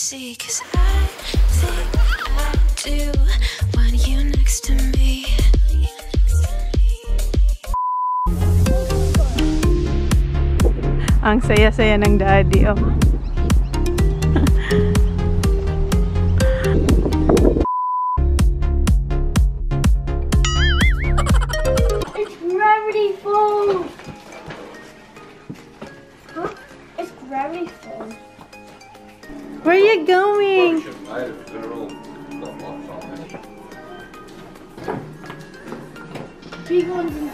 see, 'cause I think I do when you're next to me. Ang saya-saya ng daddy, oh. It's Gravity Falls! Huh? It's Gravity Falls. Where are you going? Big ones in the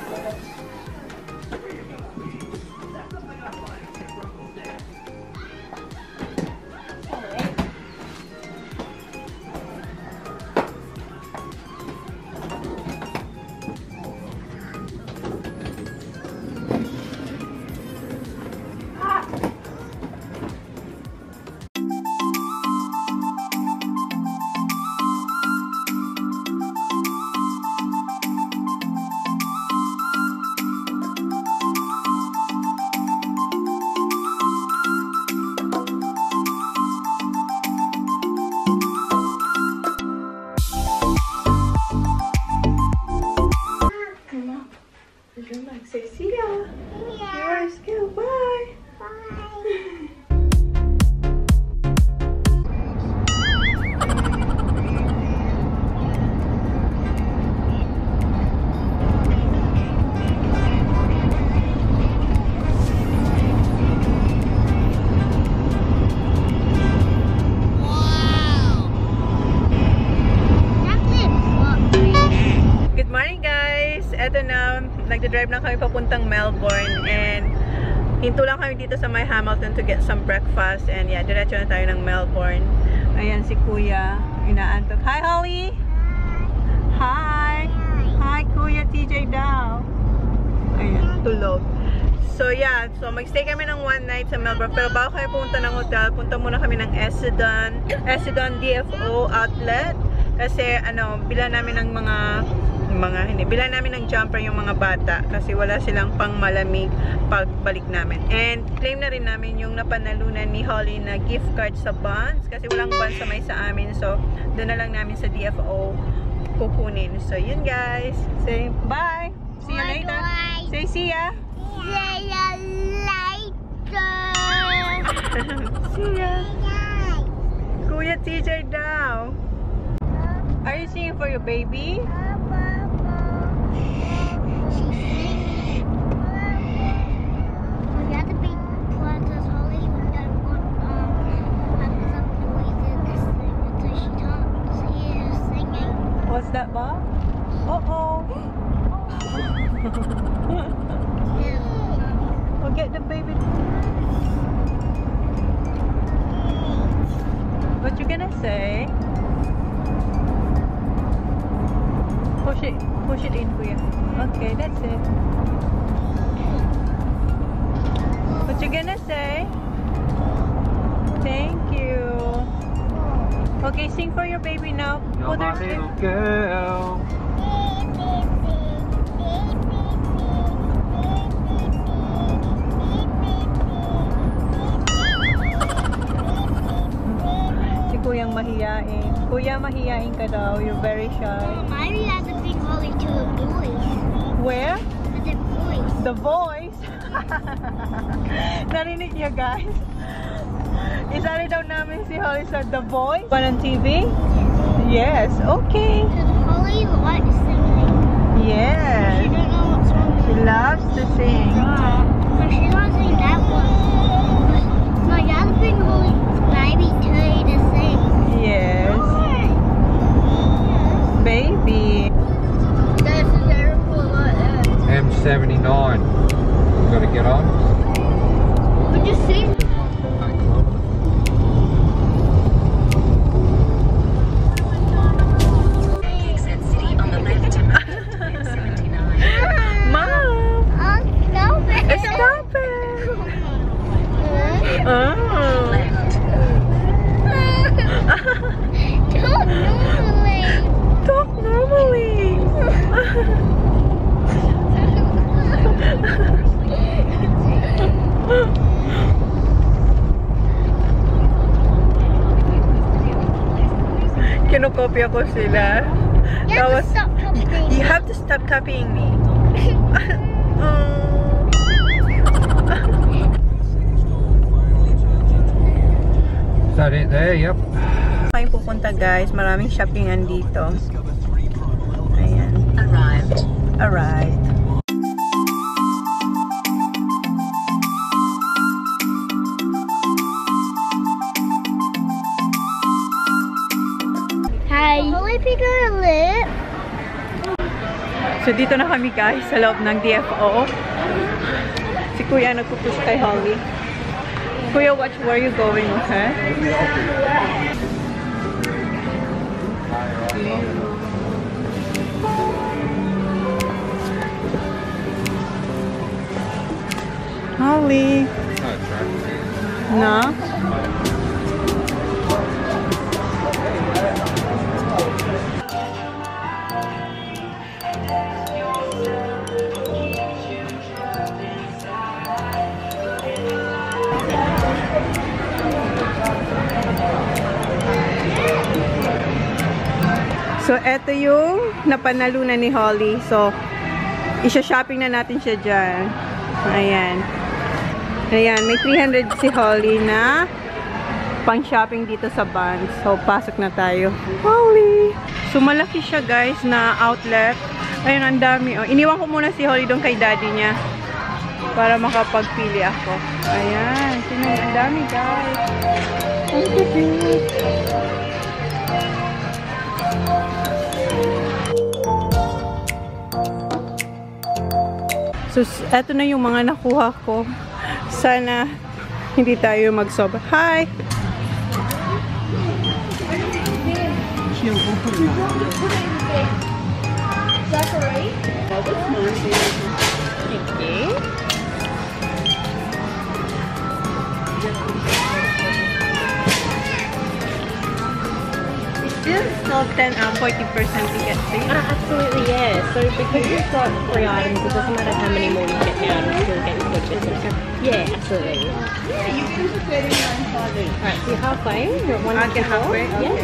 Say see ya. Yours, go. Bye. Good morning, guys. Eto na, nagda-drive na kami papuntang Melbourne and hinto lang kami dito sa my Hamilton to get some breakfast and yeah, diretso na tayo ng Melbourne. Ayan si Kuya, inaantok. Hi, Holly! Hi! Hi, Kuya TJ daw. Ayan, tulog. So yeah, so magstay kami ng one night sa Melbourne pero bago kami pumunta ng hotel, punta muna kami ng Essendon DFO outlet kasi ano, bilan namin ng bilan namin ng jumper yung mga bata kasi wala silang pang malamig pagbalik namin. And claim na rin namin yung napanalunan ni Holly na gift card sa Bonds kasi walang Bonds sa may sa amin. So, doon na lang namin sa DFO kukunin. So, yun guys. Say bye. See you later. Say see ya. See ya later. See ya. Kuya TJ daw. Are you singing for your baby? What's that, Bob? Uh-oh. We'll get the baby. What you gonna say? Push it in, Kuya. Okay, that's it. What you gonna say? Thank you. Okay, sing for your baby now. You're my little girl. Si Kuyang mahiyain. Kuya, mahiyain ka daw. You're very shy. Maybe that's a big Holly to a voice. Where? That's a voice. The Voice. Narinig niyo, guys? Isali daw namin si Holly sa The Voice. On TV? Yes. Okay. Holly likes singing. Yes. She don't know what's wrong with She loves to sing. But she's not singing that one. My dad's bring Holly's baby toy to sing. Yes. Baby. That's a terrible M79. You gotta get on. But just sing. Stop it! Oh. Talk normally. kinokopya ko sila. You have to stop copying. You have to stop copying me. Is that it there? Yep. Kayo pupunta guys, maraming shoppingan dito. Ayan. Arrived. Hi. Holy Pico Lip. So dito na kami guys sa loob ng DFO. Si Kuya nagpupush kay Holly. Kuya, where are you going with her? Holly. No? So, eto yung napanalunan ni Holly. So, isha-shopping na natin siya dyan. Ayan. Ayan, may 300 si Holly na pang-shopping dito sa Vans. So, pasok na tayo. Holly! So, malaki siya guys na outlet. Ayun, ang dami. Oh, iniwan ko muna si Holly doon kay daddy niya para makapagpili ako. Ayan. Tingnan, ang dami guys. Ang cute. So, eto na yung mga nakuha ko. Sana hindi tayo magsobra. Hi! Okay. Still 40% to get things. Absolutely, yeah. So because we've got 3 items, it doesn't matter how many more you get down, you'll get your good business. Yeah, absolutely. Yeah, you can put 39.5. Alright, so you're halfway. You're at 1 I'll get halfway. Yeah.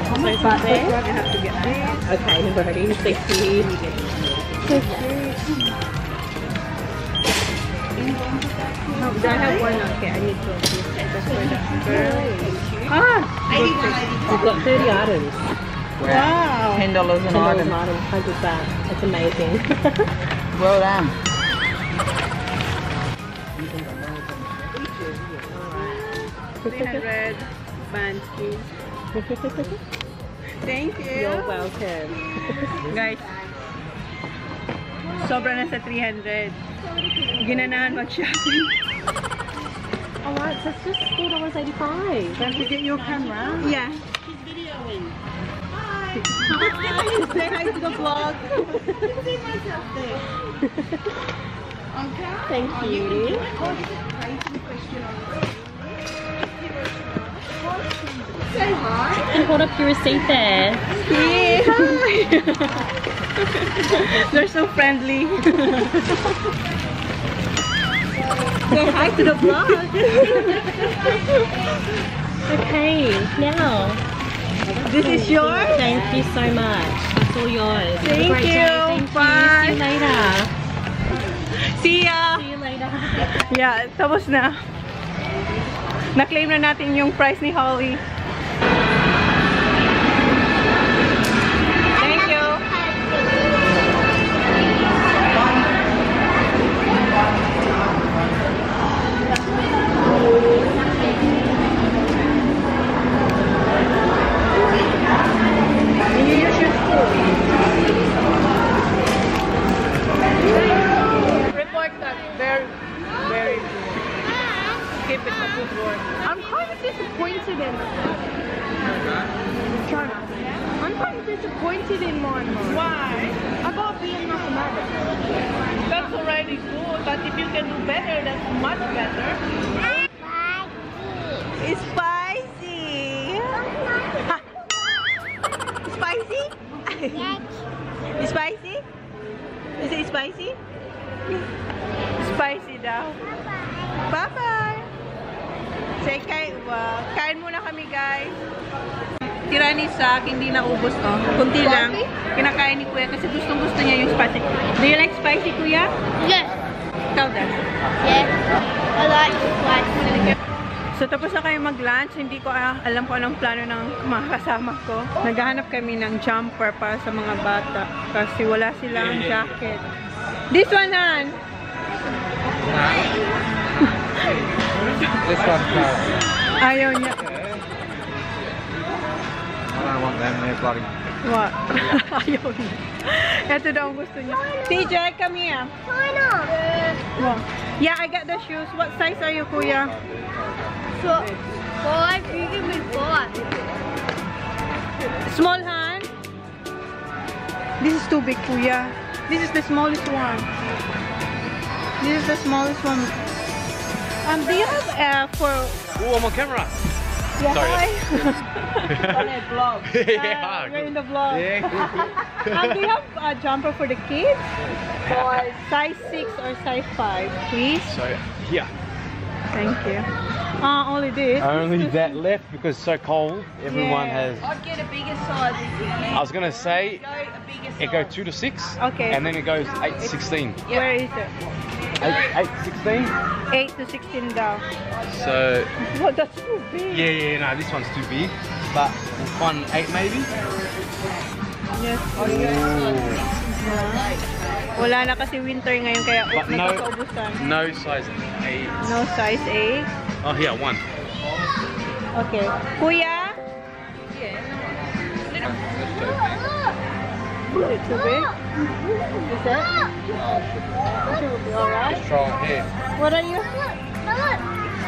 How much So there. I have to get this? Okay, no worries. Thank you. So cute. Do I have one? Okay, I need 2 of these. Just for that girl. Ah! We've got 30 items. Wow! $10 an $10 item. item, 100 baht. It's amazing. Well done. $300 Vans, please. Thank you. You're welcome. Guys, sobra na sa 300. Ginanahan mag-shopping. Alright, so it's just $4.85. Don't forget your camera. Yeah. Hi. Say hi to the vlog. See myself there. Okay. Thank you. Say hi. And hold up your receipt there. Hey, hi. They're so friendly. Say hi to the vlog. Okay, now. This is yours? Thank you so much. It's all yours. Have a Thank great you. day. Thank Bye. you. See you later. See ya. See you later. Yeah, tapos na. Na-claim na natin yung price ni Holly. Thank you. Report that very good. Keep it a good word. I'm kind of disappointed in China. I'm kind of disappointed in Myanmar. Why? I got B in mathematics. That's already good, but if you can do better, that's much better. It's spicy. Spicy? It's spicy? Is it spicy? Spicy daw. Bye-bye. Say kain muna kami guys. tira ni Sak, hindi naubos to. Kunti lang. Kinakain ni Kuya kasi gustong-gusto niya yung spicy. Do you like spicy, Kuya? Yes. Ikaw din. Yes. I like spicy. So, tapos na kayo mag-lunch. Hindi ko alam kung anong plano ng mga kasama ko. Naghahanap kami ng jumper para sa mga bata. Kasi wala silang jacket. This one, Han! This one's Ayaw niya. I don't want them, they're bloody. What? Ayaw niya. Ito daw ang gusto niya. TJ, come here. China. What? Yeah, I got the shoes. What size are you, Kuya? So, 5. You give me 5. Small hand? This is too big, Kuya. This is the smallest one. This is the smallest one. Do you have for... Oh, I'm on camera. Yeah, Sorry. hi. On a vlog. Yeah. We're in the vlog. Yeah. Do you have a jumper for the kids? For size 6 or size 5, please? So, here. Thank you. Only this. Only that left because it's so cold. Everyone Yeah. has. I'd get a bigger size if you I was gonna say go a bigger size. it goes 2 to 6. Okay. And then it goes 8 to 16. Where is it? 8 to 16. 8 to 16 down. So Well, that's too big. yeah, no, this one's too big. But we'll find 8 maybe. Yes. Wala na kasi winter ngayon kaya But may no, kakaubusan. no size 8. No size 8. Oh, here 1. Okay. Kuya? Is it too big? Is that? It will be alright. Just try it here. What are you?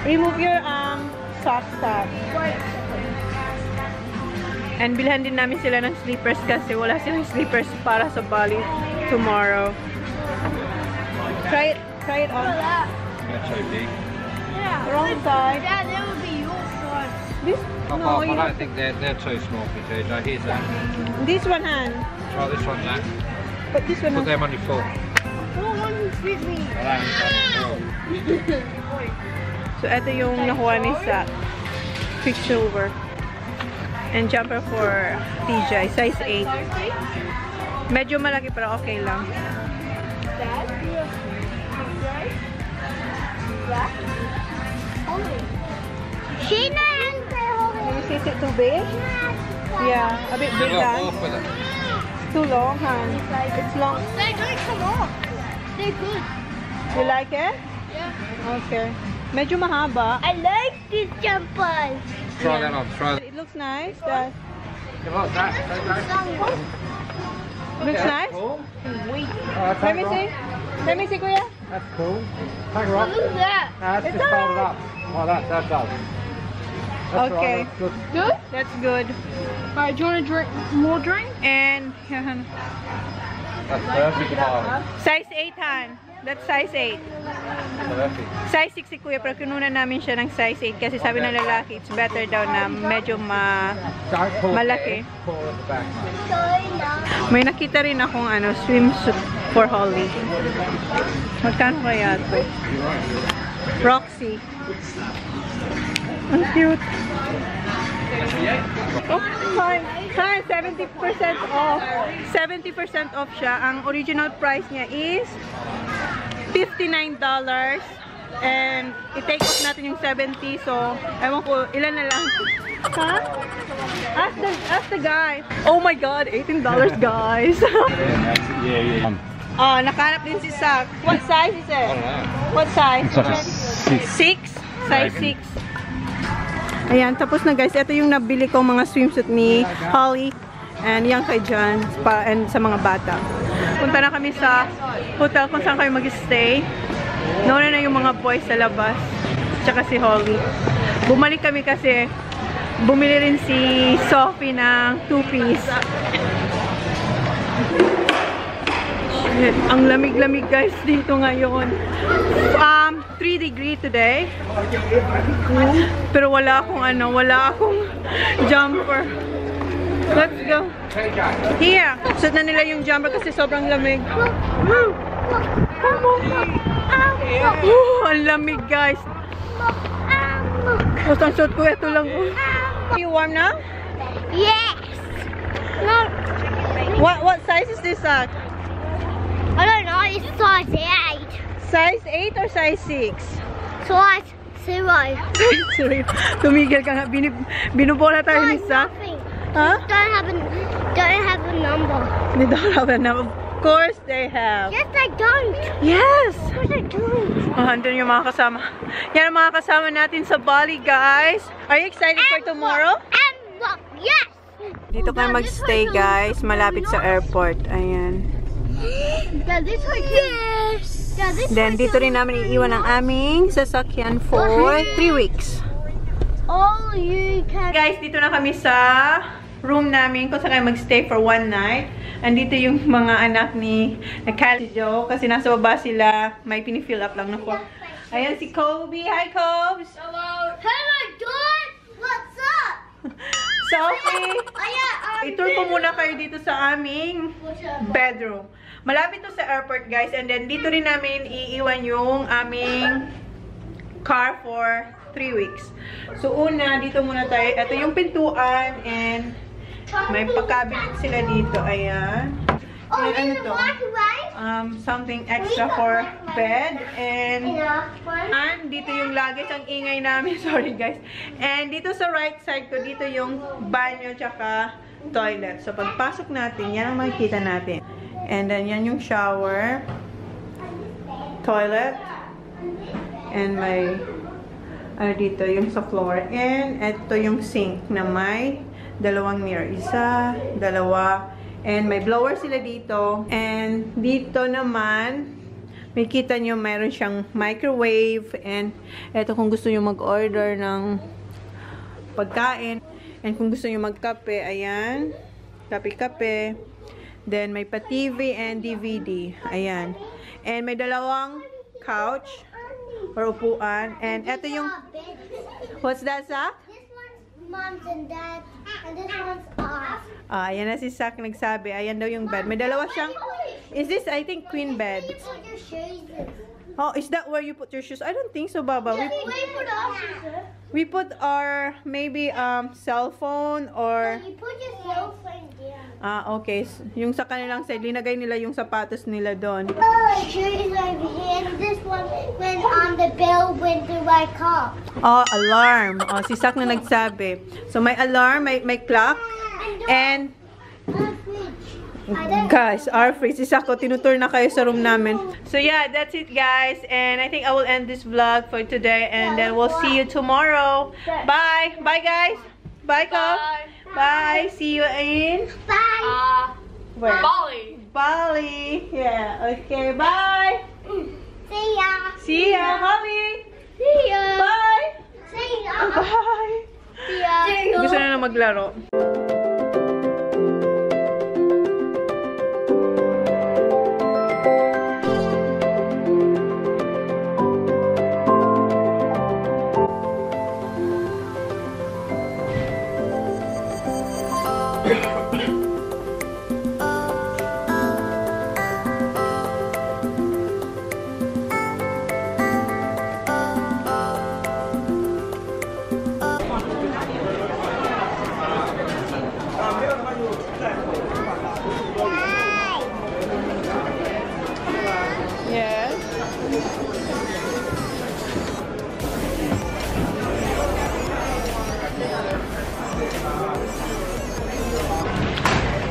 Remove your sock top. And bilhan din namin sila ng slippers kasi wala silang slippers para sa Bali tomorrow. Try it on. That's so big. Wrong side. Yeah, that would be your size. This I no, you, don't think they're too small for you. No, here's that. this one hand. Try this one, Zach. But this one Put hand. them on your foot. No one will fit me. So ito yung nakuha ni Zach. Quicksilver. And jumper for TJ, size 8. Medyo malaki pero okay lang. Sheena and Is it too big? Yeah, a bit big Look, lang. walk with it. It's too long, huh? It's long. They don't come off. They're good. You like it? Yeah. Okay. Medyo mahaba. I like these jumpers. Try that on. Try that. It looks nice. That Look, that. looks nice. Cool. Let me see. Let me see, Kuya. That's cool. Take her off. Look at that. No, it's just fold it up. Like that. That does. That's Okay. Right. That's good. Good? That's good. Alright, do you want to drink more drink? And That's perfect. Tyler. size 8, Han. That's size 8. Perfect. Size 6 si Kuya, pero kinunan namin siya ng size 8 kasi sabi ng lalaki, it's better daw na medyo Don't pull malaki. it. Pull it at the back, mate. May nakita rin akong swimsuit for Holly. Magkano kaya ito? Roxy. Ang cute. Oh, hi. Hi, 70% off. 70% off siya. Ang original price niya is $59. And i-take off natin yung 70. So, ewan ko, ilan na lang. Ha? Ask the guy. Oh my God, $18 guys. Yeah. Oh, nakahanap din si Sak. What size is it? I don't know. What size? Size 6? Size 6. Ayan, tapos na guys. Ito yung nabili kong mga swimsuit ni Holly. And yan kay John. And sa mga bata. Punta na kami sa hotel kung saan kayo mag-stay. Nauna na yung mga boys sa labas. Tsaka si Holly. Bumalik kami kasi bumili rin si Sophie ng 2-piece. Ang lamig-lamig guys dito ngayon. 3 degree today. Pero wala akong jumper. Let's go. Here. Suot na nila yung jumper kasi sobrang lamig. Ang lamig guys. Basta ang suot ko ito lang. You warm now? Yes. No. What size is this sock? I don't know. It's size 8. Size 8 or size 6? Size 0. Sorry. Tumigil ka nga. Binubola tayo ni Sak. Nothing. Huh? Don't have a number. They don't have a number. Of course they have. Yes, I don't. Yes! Of course I don't. Oh, andun yung mga kasama. Yan ang mga kasama natin sa Bali, guys. Are you excited for tomorrow? Yes. Dito kayo magstay, guys. Malapit sa airport. Ayan. Yeah, this way too. Yes. Yeah, this Then, dito rin namin iiwan ang aming sasakyan for 3 weeks. All you can. Guys, dito na kami sa room namin kung saan kayo magstay for 1 night. Andito yung mga anak ni Kylie Jo kasi nasa baba sila. May pinifill up lang na po. Ayan si Kobe. Hi, Cobes! Hello. Hello, Dawn. What's up? Sophie! I-tour ko muna kayo dito sa aming bedroom. Malapit to sa airport, guys. And then, dito rin namin iiwan yung aming car for 3 weeks. So, una, dito muna tayo. Ito yung pintuan and may pagkabinet sila dito. Ayan. And ano to? Something extra for bed. And dito yung luggage. Ang ingay namin. Sorry, guys. And dito sa right side ko, dito yung banyo tsaka toilet. So, pagpasok natin, yan ang makikita natin. And then, yan yung shower. Toilet. And may ano dito, yung sa floor. And ito yung sink na may 2 mirror. 1, 2. And may blower sila dito. And dito naman, may kita nyo, mayroon siyang microwave. And ito kung gusto nyo mag-order ng pagkain. And kung gusto nyo magkape, ayan. Kape-kape. Then may pa-TV and DVD. Ayan. And may 2 couch or upuan. And ito yung... What's that, Zach? This one's mom's and dad, and this one's ours. Ayan na si Zach nagsabi. Ayan daw yung bed. May 2 siyang... Is this, I think, queen bed? Where you put your shoes in? Oh, is that where you put your shoes? I don't think so, Baba. Where you put our shoes in? We put our, maybe, cell phone or... You put your cell phone down. Okay. Yung sa kanilang side, linagay nila yung sapatos nila doon. Shoes over here, and this one when the bell went to wake up. Oh, alarm. Oh, si Zach na nagsabi. So, may alarm, may clock, and... Guys, our fridge. Si Zach, tinutur na kayo sa room namin. So, yeah, that's it, guys. And I think I will end this vlog for today, and then we'll see you tomorrow. Bye! Bye, guys! Bye, Ko! Bye! See you in... Bye. Where? Bali. Bali! Yeah, okay, bye! See ya. See ya, Holly! See ya. Bye! See ya. Bye! See ya. Gusto na maglaro.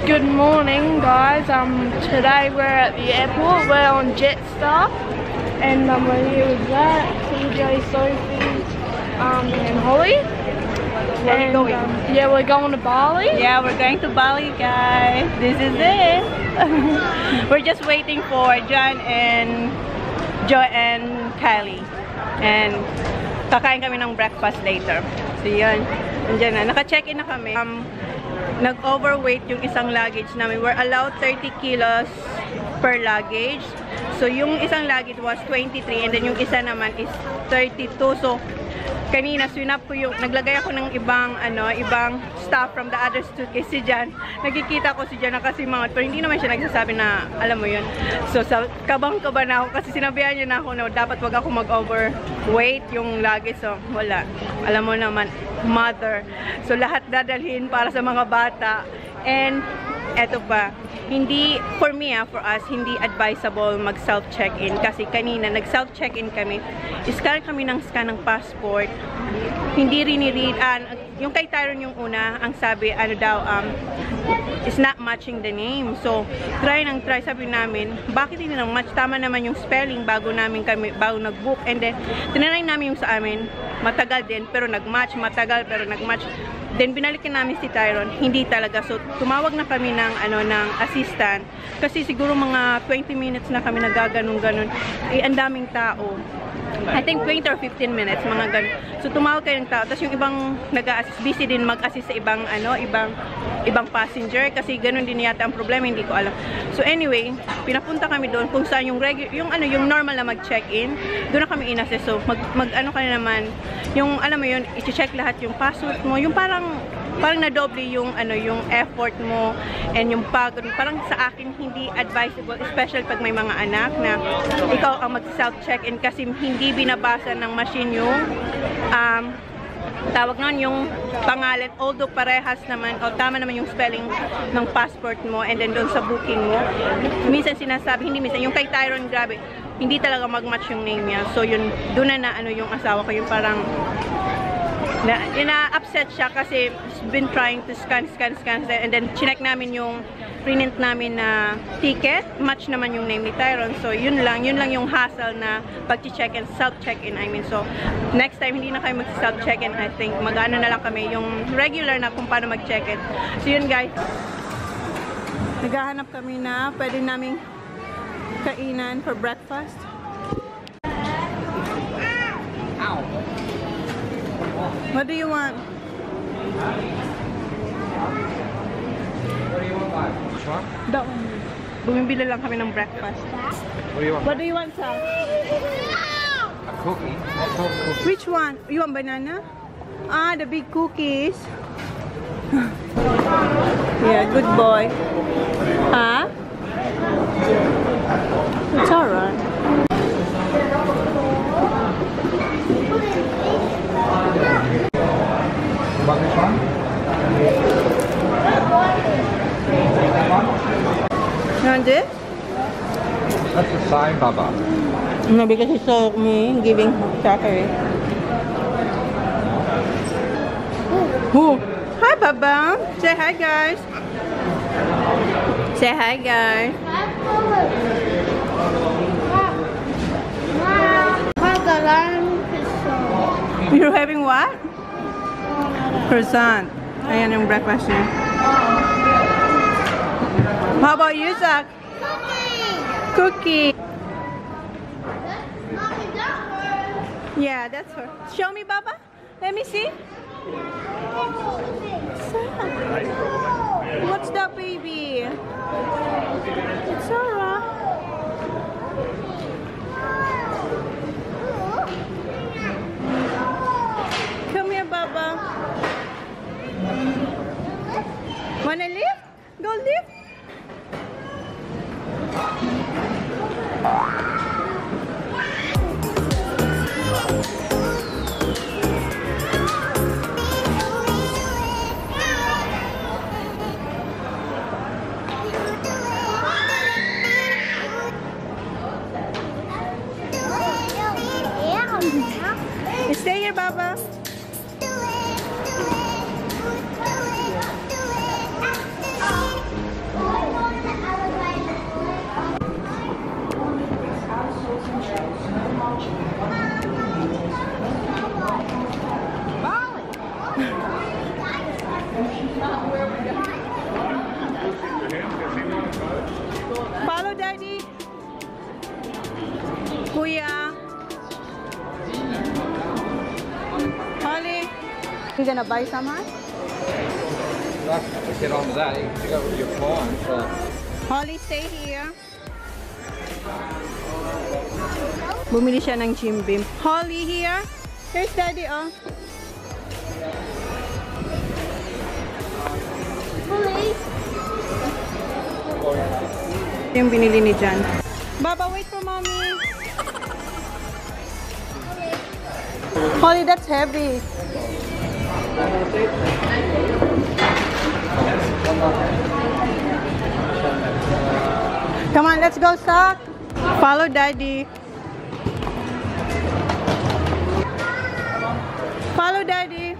Good morning, guys. Today we're at the airport. We're on Jetstar, and we're here with Zach, CJ, Sophie, and Holly. Where are we going? Yeah, we're going to Bali. Yeah, we're going to Bali, guys. This is it. We're just waiting for John and Joy and Kylie. And kakain kami ng breakfast later. So yun, nandiyan na. Naka-check-in na kami. Nag-overweight yung isang luggage namin. We're allowed 30 kilos per luggage. So yung isang luggage was 23 and then yung isa naman is 32. So kanina swinap ko yung, naglagay ako ng ibang stuff from the other suitcase. Si Jan, nakikita ko si Jan na kasi mga, pero hindi naman siya nagsasabi na, alam mo yun. So, kabang-kaba na ako kasi sinabihan niya na ako na dapat wag ako mag-overweight yung luggage. So, wala. Alam mo naman, mother. So, lahat dadalhin para sa mga bata. And, eto pa, hindi, for me for us, hindi advisable mag self-check-in. Kasi kanina, nag-self-check-in kami. Scan kami ng passport. Hindi rin i-read. Yung kay Tyron yung una, ang sabi, is not matching the name. So, try, sabi namin, bakit hindi nang match? Tama naman yung spelling bago nag-book. And then, tinanay namin yung sa amin, matagal din, pero nag-match, matagal, pero nag-match. Then, binalikin namin si Tyron, hindi talaga. So, tumawag na kami ng assistant. Kasi siguro mga 20 minutes na kami nagaganong-ganon. Ang daming tao. I think 20 or 15 minutes, mga ganun. So, tumawag kayo ng tao. Tapos yung ibang nag-a-assist, busy din mag-assist sa ibang passenger. Kasi ganun din yata ang problema, hindi ko alam. So, anyway, pinapunta kami doon kung saan yung normal na mag-check-in. Doon na kami in-assist. So, yung, alam mo yun, i-check lahat yung password mo. Yung parang na-doble yung effort mo and yung pagod. Parang sa akin hindi advisable, especially pag may mga anak na ikaw ang mag-self-check-in kasi hindi binabasa ng machine yung tawag nun yung pangalan, although parehas naman o tama naman yung spelling ng passport mo and then doon sa booking mo. Minsan sinasabi, hindi minsan, yung kay Tyron, grabe, hindi talaga mag-match yung name niya. So yun, doon na yung asawa ko, yung parang na-upset siya kasi he's been trying to scan and then chinek namin yung print namin na ticket, match naman yung name ni Tyron. So yun lang yung hassle na pag-check-in, self-check-in, I mean. So next time hindi na kayo mag-self-check-in, I think mag-ano na lang kami yung regular na kung paano mag-check-in. So yun guys, naghahanap kami na pwede naming kainan for breakfast. What do you want? Which one? That one. Bumibili lang kami ng breakfast. What do you want? What do you want, Sal? A cookie. What's called cookie? Which one? You want banana? The big cookies. Yeah, good boy. Huh? It's alright. Want this one? You want this? That's the same, Baba. No, because he saw me giving Zachary. Oh. Hi, Baba. Say hi, guys. Say hi, guys. You're having what? Croissant. Ayan yung breakfast niya. How about you, Zach? Cookie. Yeah, that's her. Show me, Baba. Let me see. What's that, baby? It's Sarah. Come here, Baba. Wanna lift? Go lift. Stay here, Baba. Follow, Daddy. Kuya. Holly, you gonna buy some? Let's get on to that. You can go with your phone. So. Holly, stay here. Bumili siya ng Jim Beam. Holly here. Here's Daddy, oh. Yung binili ni Jan. Baba, wait for mommy. Holly, that's heavy. Come on, let's go, Sock. Follow Daddy. Follow Daddy.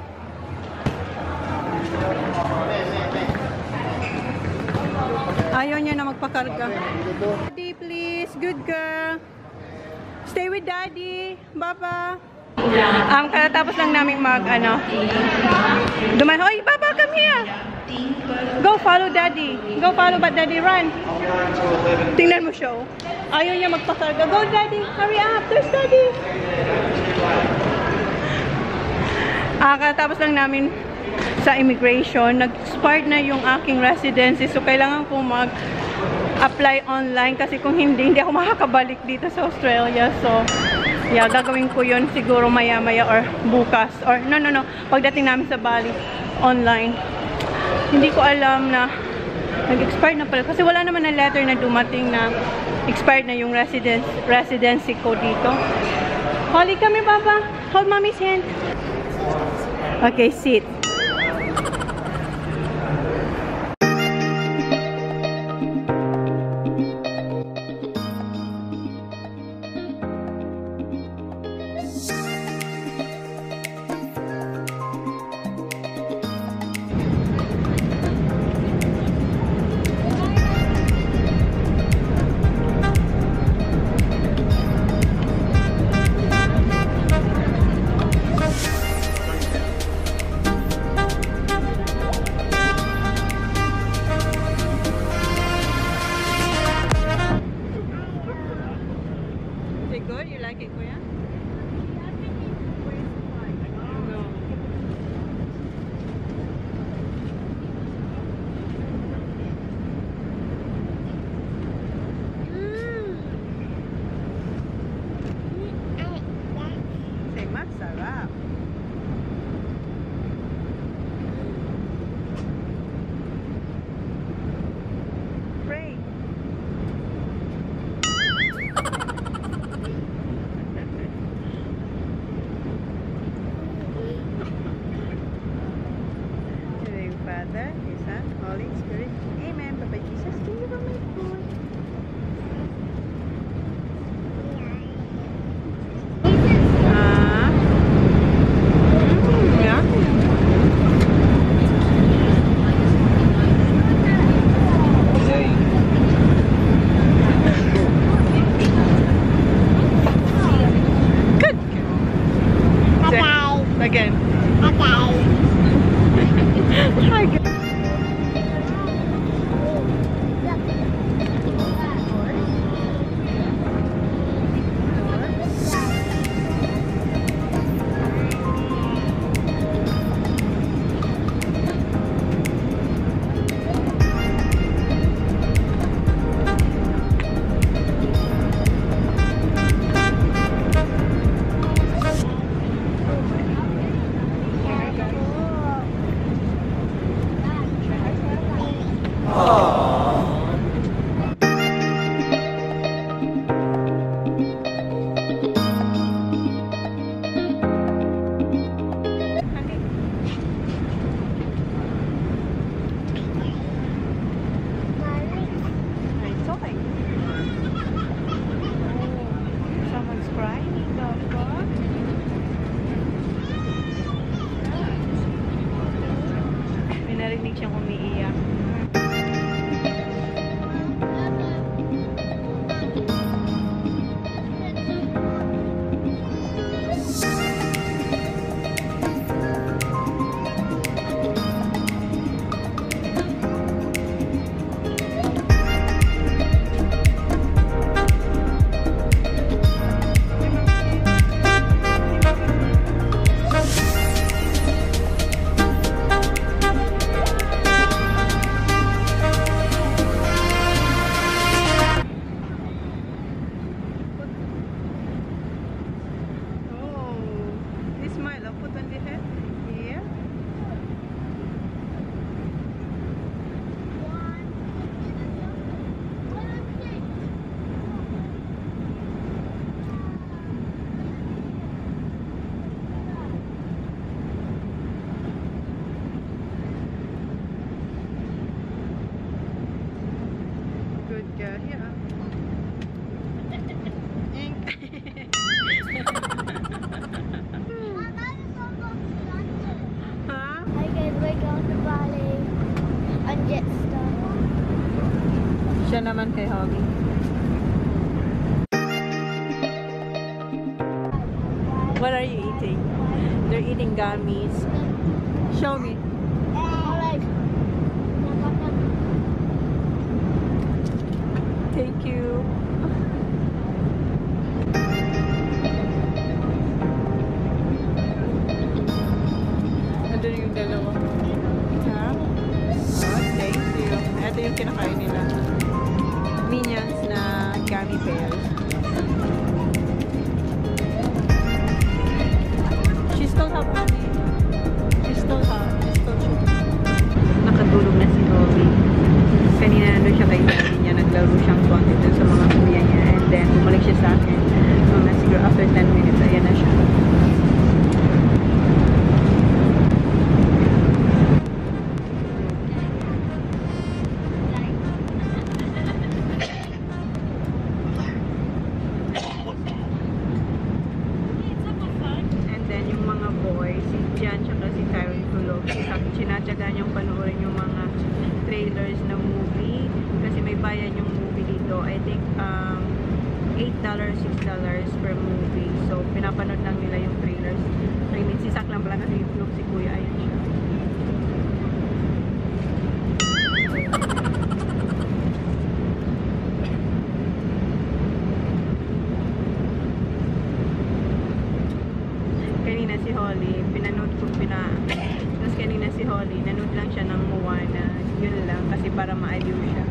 Ayaw niya na magpakarga. Daddy, please. Good girl. Stay with Daddy. Baba. Katatapos lang namin Hoy, Baba, come here. Go follow Daddy. Go follow but Daddy, run. Tingnan mo siya. Ayaw niya magpakarga. Go Daddy. Hurry up. There's Daddy. Katatapos lang namin sa immigration. Nag-expired na yung aking residency. So, kailangan ko mag-apply online. Kasi kung hindi ako makakabalik dito sa Australia. So, yeah, gagawin ko yun siguro maya-maya or bukas. Or, no. Pagdating namin sa Bali, online. Hindi ko alam na nag-expired na pala. Kasi wala naman na letter na dumating na expired na yung residency ko dito. Holly, come here, Papa. Hold Mommy's hand. Okay, sit. Good? You like it, Kuya? No. Say, masarap. Pray. Father, His Son, Holy Spirit. Amen. Papa Jesus, do you want my food? Yeah. Good. Again. Hi, guys. Yeah. Huh? I guess we're going to Bali on Jetstar. Siya naman kay Hobby. What are you eating? They're eating gummies. Show me. Thank you. Ando yung dalawa. Ha? Oh, thank you. Ito yung kinakain nila. Minions na gummy bears. She still have money. She still nakatulog na si Hobby. Kanina nandun siya kay daddy niya. Naglaro siyang konti dun sa mga kuya niya. And then, bumalik siya sa akin. Mga siguro after 10 minutes, ayan na siya. And then, yung mga boys, si Jan tsaka si Tyron tulog. Sinatsagaan yung panoorin yung mga trailers na movie. Kasi may bayan yung movie dito. I think, $8, $6 per movie. So, pinapanood lang nila yung trailers. So, si Sak lang pala kasi yung si Kuya. Ayun siya. Kanina si Holly, tapos kanina si Holly, nanood lang siya ng Moana. Yun lang, kasi para maaliw siya.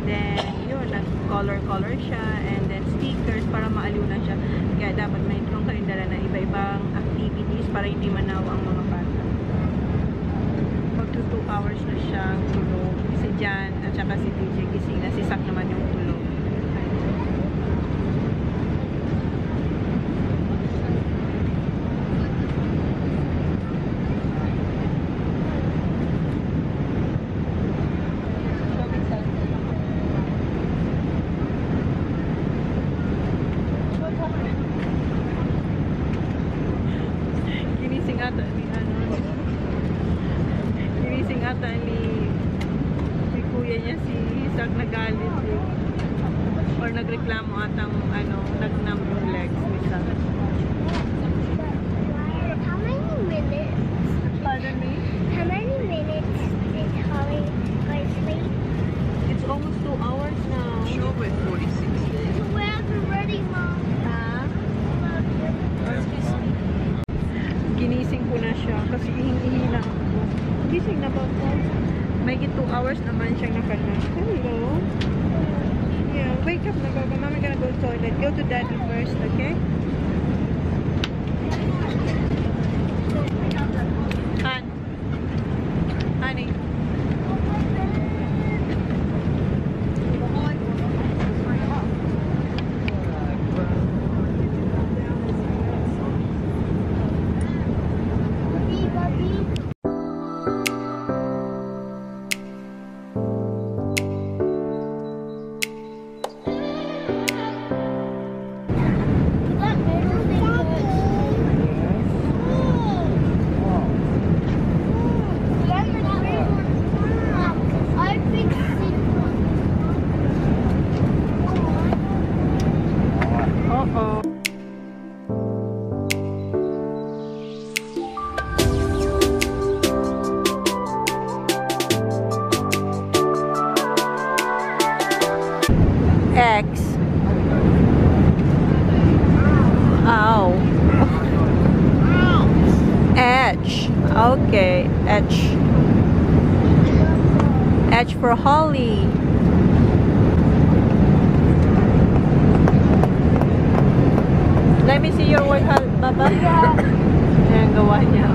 Then, yun, nag-color siya, and then stickers para maaliw lang siya. Kaya dapat may tulong kayong dala na iba-ibang activities para hindi manawa ang mga bata. Pag 2 hours na siya tulog, si Jan at saka si DJ gising na, si Sak naman yung tulog. Ginising ata ni kuya niya si Sak, nagalit or nagreklamo atang nagnam yung legs ni Sak. How many minutes? Pardon me? How many minutes did Holly go to sleep? It's almost 2 hours now. Sure, we're 46 days. Where's the ready, Mom? Ginising ko na siya kasi ihingi lang ako. Gising na ba po? May 2 hours naman siyang nakanap. Hello? Yeah, wake up na, Gogo. Mama gonna go to toilet. Go to daddy first, okay? Honey. X. Ow. H. Okay. H. H for Holly. Let me see your work, Baba. Ayan, gawa niya.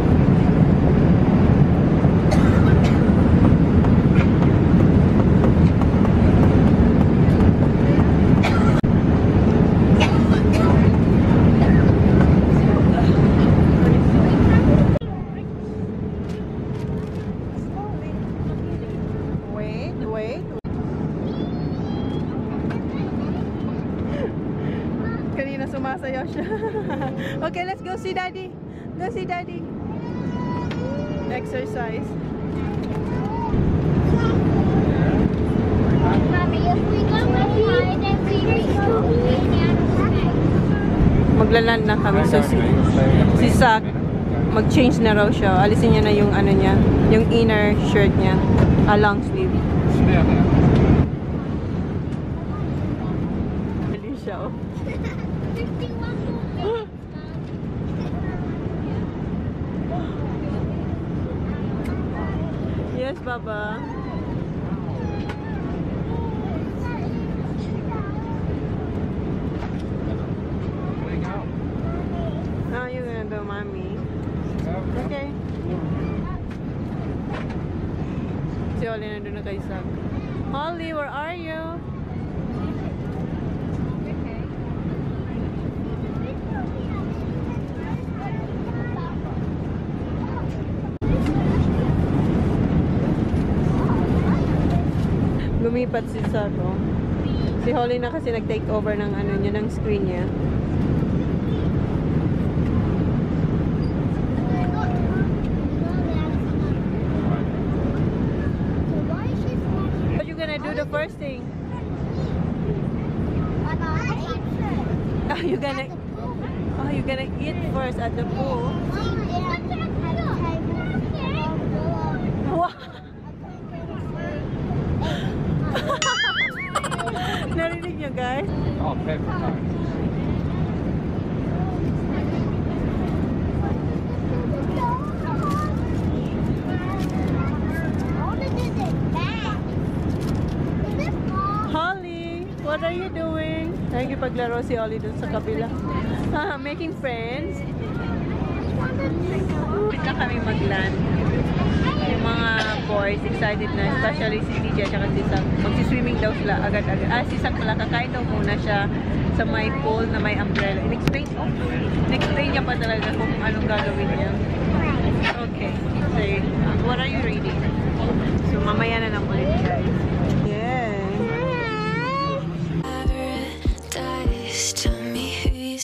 sumasayaw siya. Okay, let's go see daddy. Go see daddy. Exercise. Mommy, if we go inside and we reach Maglaland na kami. So si Zach, mag-change na raw siya. Alisin niya na yung ano niya, yung inner shirt niya. Long sleeve. Dali siya, oh. Yes, Baba. How are you gonna do, mommy? Okay. Si Holly nandun na kay Zach. Holly, where are you? Lumipat si Zach, oh. Si Holly na kasi nag-take over ng ano niya, ng screen niya. What you gonna do the first thing? Oh, you gonna eat first at the pool. Wow. Narinig niyo, guys? Oh, perfect time. Holly, what are you doing? Nakikipaglaro si Holly dun sa kabila. Making friends. Dito na kami mag-land. Yung mga boys excited na, especially si DJ at si Zach. Magsi-swimming daw sila agad-agad. Si Zach pala, kakain daw muna siya sa may pool na may umbrella. In-explain niya pa talaga kung anong gagawin niya.